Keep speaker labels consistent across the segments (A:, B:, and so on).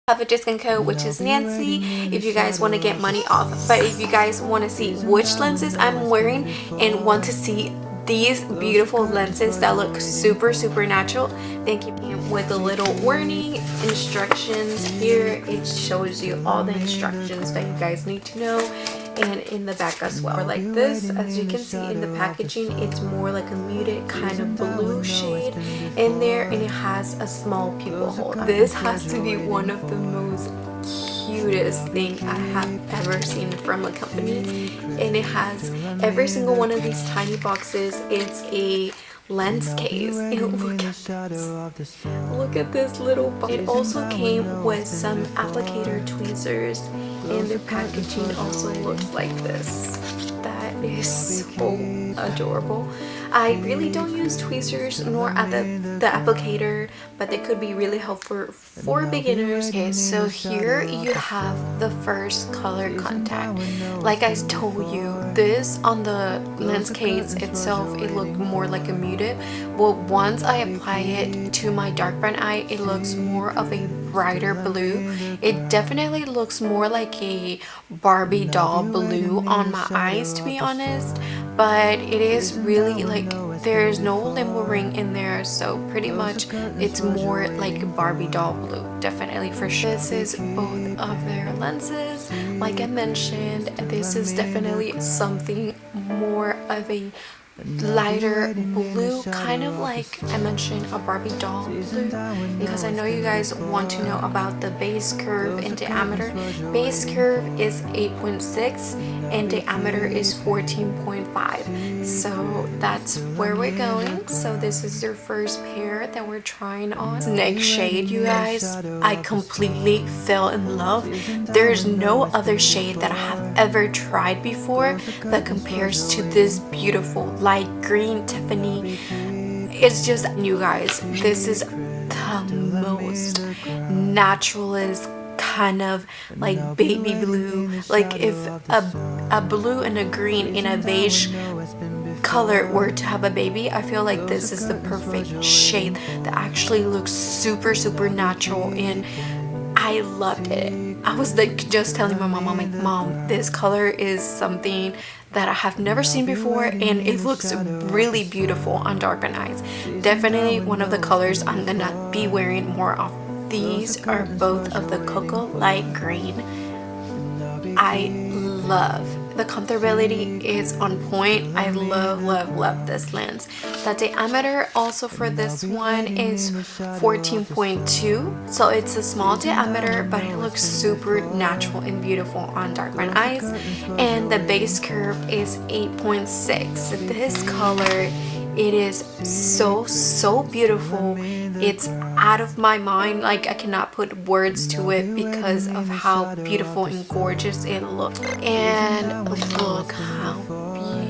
A: have a discount code, which is Nancy, if you guys want to get money off. But if you guys want to see which lenses I'm wearing and want to see these beautiful lenses that look super natural, thank you. With the little warning instructions here, it shows you all the instructions that you guys need to know, and in the back as well. Like this, as you can see in the packaging, it's more like a muted kind of blue shade in there, and it has a small pupil hole. This has to be one of the most cutest thing I have ever seen from a company, and it has every single one of these tiny boxes. It's a lens case, and look at this little box. It also came with some applicator tweezers, and the packaging also looks like this. That is so adorable. I really don't use tweezers nor the applicator, but they could be really helpful for beginners. Okay, so here you have the first color contact. Like I told you, this on the lens case itself, it looked more like a muted, but once I apply it to my dark brown eye, it looks more of a brighter blue. It definitely looks more like a Barbie doll blue on my eyes, to be honest, but it is really like there's no limbo ring in there, so pretty much it's more like a Barbie doll blue, definitely, for sure. This is both of their lenses. Like I mentioned, this is definitely something more of a lighter blue, kind of like I mentioned a Barbie doll blue, because I know you guys want to know about the base curve and diameter. Base curve is 8.6 and diameter is 14.5, so that's where we're going. So this is your first pair that we're trying on. Next shade, you guys, I completely fell in love. There's no other shade that I have ever tried before that compares to this beautiful light green Tiffany. It's just, you guys, this is the most naturalist kind of like baby blue. Like if a blue and a green in a beige color were to have a baby, I feel like this is the perfect shade that actually looks super natural, and I loved it. I was like just telling my mom, I'm like, Mom, this color is something that I have never seen before, and it looks really beautiful on dark brown eyes. Definitely one of the colors I'm gonna be wearing more of. These are both of the cocoa light green. I love the comfortability is on point. I love this lens. The diameter also for this one is 14.2, so it's a small diameter, but it looks super natural and beautiful on dark brown eyes. And the base curve is 8.6. This color, it is so beautiful. It's out of my mind. Like I cannot put words to it because of how beautiful and gorgeous it looks. And look how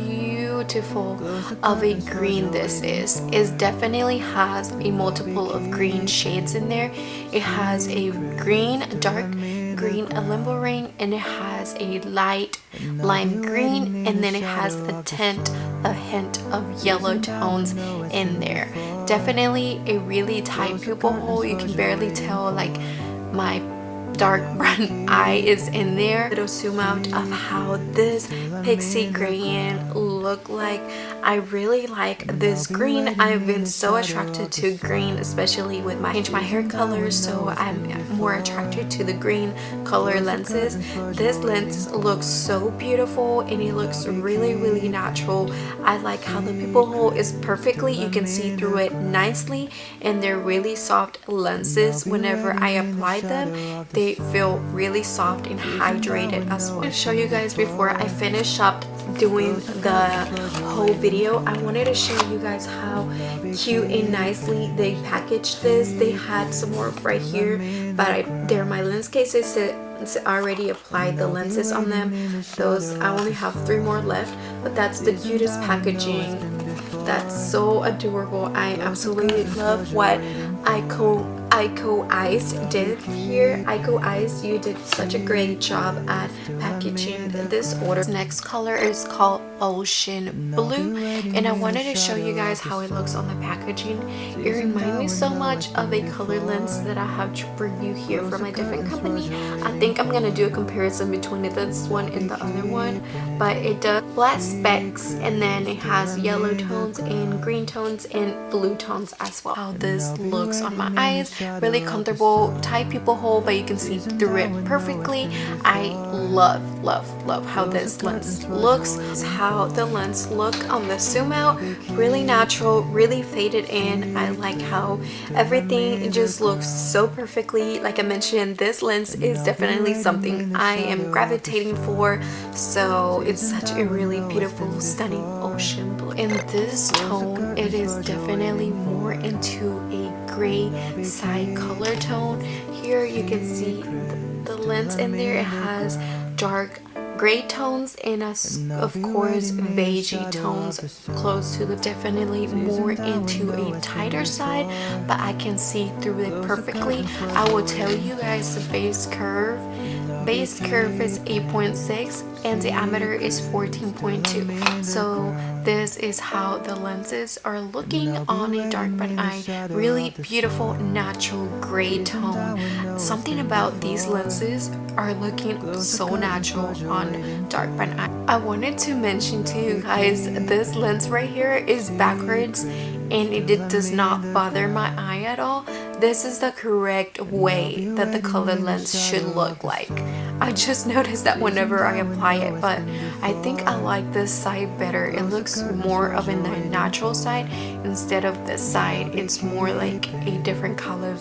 A: beautiful of a green this is. It definitely has a multiple of green shades in there. It has a green, dark green, a limbo ring, and it has a light lime green, and then it has a hint of yellow tones in there. Definitely a really tight pupil hole. You can barely tell like my dark brown eye is in there. Little zoom out of how this pixie green look like. I really like this green. I've been so attracted to green, especially with my hair color, so I'm more attracted to the green color lenses. This lens looks so beautiful, and it looks really natural. I like how the pupil hole is perfectly, you can see through it nicely, and they're really soft lenses. Whenever I apply them, they feel really soft and hydrated as well. I'm going to show you guys before I finish up doing the whole video. I wanted to show you guys how cute and nicely they packaged this. They had some more right here, but they're my lens cases. I already applied the lenses on them. Those, I only have 3 more left, but that's the cutest packaging. That's so adorable. I absolutely love what Icoice did here. Icoice, you did such a great job at packaging this order. Next color is called ocean blue, and I wanted to show you guys how it looks on the packaging. It reminds me so much of a color lens that I have for you here from a different company. I think I'm gonna do a comparison between this one and the other one, but it does black specks, and then it has yellow tones and green tones and blue tones as well. How this looks on my eyes, really comfortable, tight pupil hole, but you can see through it perfectly. I love how this lens looks. How the lens look on the zoom out, really natural, really faded in. I like how everything just looks so perfectly. Like I mentioned, this lens is definitely something I am gravitating for, so it's such a really beautiful, stunning ocean blue. In this tone, it is definitely more into a gray side color tone. Here you can see the lens in there. It has dark gray tones and of course beigey tones close to the, definitely more into a tighter side, but I can see through it perfectly. I will tell you guys the base curve is 8.6 and diameter is 14.2. so this is how the lenses are looking on a dark brown eye. Really beautiful natural gray tone. Something about these lenses are looking so natural on dark brown eye. I wanted to mention to you guys, this lens right here is backwards and it does not bother my eye at all. This is the correct way that the color lens should look like. I just noticed that whenever I apply it, but I think I like this side better. It looks more of a natural side instead of this side. It's more like a different color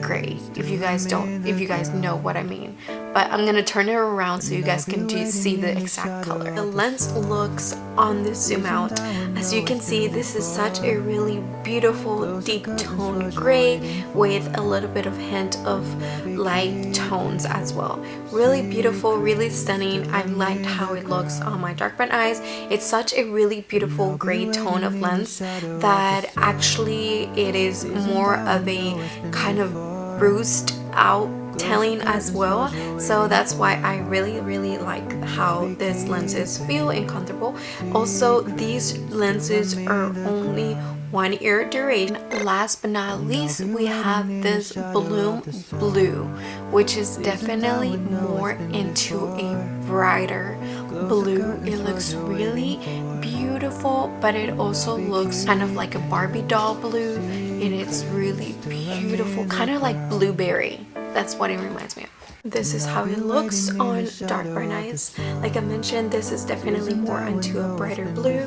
A: gray, if you guys know what I mean. But I'm gonna turn it around so you guys can see the exact color. The lens looks on the zoom out. As you can see, this is such a really beautiful deep tone gray with a little bit of hint of light tones as well. Really beautiful, really stunning. I liked how it looks on my dark brown eyes. It's such a really beautiful gray tone of lens that actually it is more of a kind of bruised out telling as well, so that's why I really like how these lenses feel and comfortable. Also, these lenses are only 1 year duration. Last but not least, we have this Bloom Blue, which is definitely more into a brighter blue. It looks really beautiful, but it also looks kind of like a Barbie doll blue, and it's really beautiful, kind of like blueberry. That's what it reminds me of. This is how it looks on dark brown eyes. Like I mentioned, this is definitely more into a brighter blue,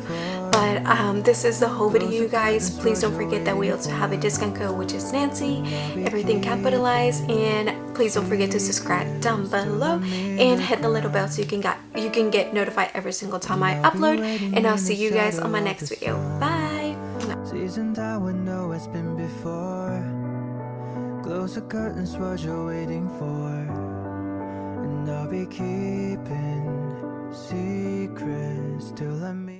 A: but this is the whole video, you guys. Please don't forget that we also have a discount code, which is Nancy, everything capitalized, and please don't forget to subscribe down below and hit the little bell so you can get notified every single time I upload, and I'll see you guys on my next video. Bye.
B: Seasoned I would know it's been before. Close the curtains, what you're waiting for, and I'll be keeping secrets till I meet